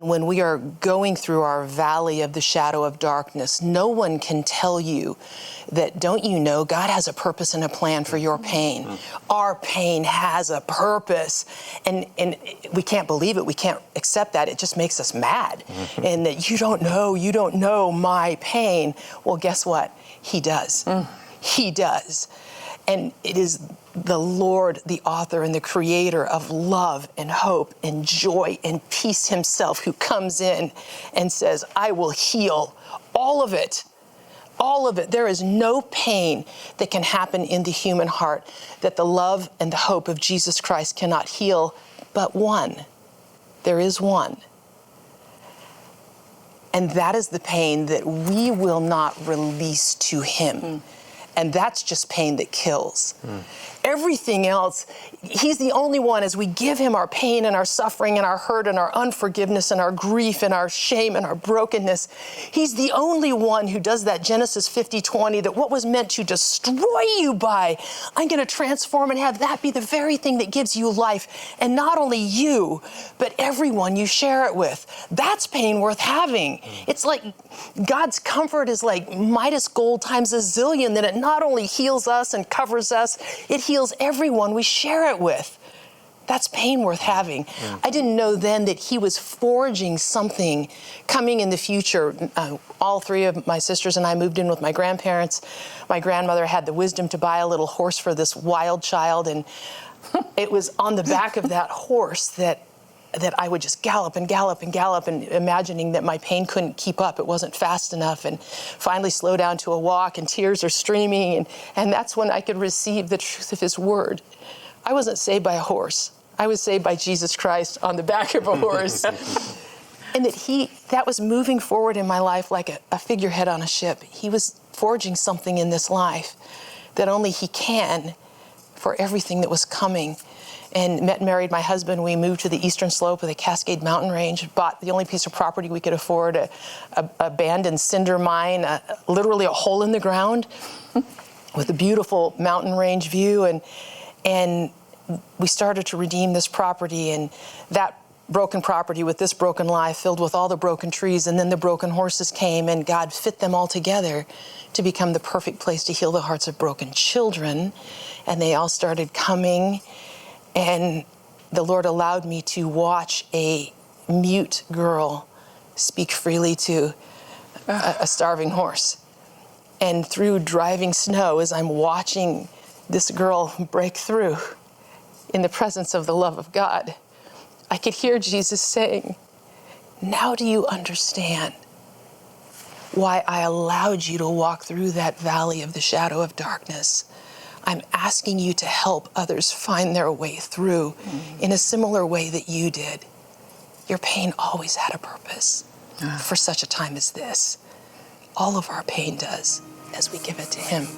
When we are going through our valley of the shadow of darkness, no one can tell you that, don't you know, God has a purpose and a plan for your pain. Our pain has a purpose. And we can't believe it. We can't accept that. It just makes us mad. And that you don't know my pain. Well, guess what? He does. He does. And it is the Lord, the author and the creator of love and hope and joy and peace himself, who comes in and says, I will heal all of it. All of it. There is no pain that can happen in the human heart that the love and the hope of Jesus Christ cannot heal, but one. There is one. And that is the pain that we will not release to him. And that's just pain that kills. Everything else, he's the only one, as we give him our pain and our suffering and our hurt and our unforgiveness and our grief and our shame and our brokenness, he's the only one who does that Genesis 50:20, that what was meant to destroy you by, I'm going to transform and have that be the very thing that gives you life. And not only you, but everyone you share it with. That's pain worth having. It's like God's comfort is like Midas gold times a zillion, that it not only heals us and covers us, it heals everyone we share it with. That's pain worth having. I didn't know then that he was forging something coming in the future. All three of my sisters and I moved in with my grandparents. My grandmother had the wisdom to buy a little horse for this wild child, and it was on the back of that horse that I would just gallop and gallop and gallop, and imagining that my pain couldn't keep up. It wasn't fast enough, and finally slow down to a walk, and tears are streaming. And that's when I could receive the truth of his word. I wasn't saved by a horse. I was saved by Jesus Christ on the back of a horse. And that was moving forward in my life like a figurehead on a ship. He was forging something in this life that only he can, for everything that was coming. And met and married my husband. We moved to the eastern slope of the Cascade Mountain Range, bought the only piece of property we could afford, a abandoned cinder mine, literally a hole in the ground with a beautiful mountain range view. And we started to redeem this property, and that broken property with this broken life filled with all the broken trees, and then the broken horses came, and God fit them all together to become the perfect place to heal the hearts of broken children. And they all started coming. And the Lord allowed me to watch a mute girl speak freely to a starving horse. And through driving snow, as I'm watching this girl break through in the presence of the love of God, I could hear Jesus saying, now do you understand why I allowed you to walk through that valley of the shadow of darkness? I'm asking you to help others find their way through in a similar way that you did. Your pain always had a purpose for such a time as this. All of our pain does, as we give it to him.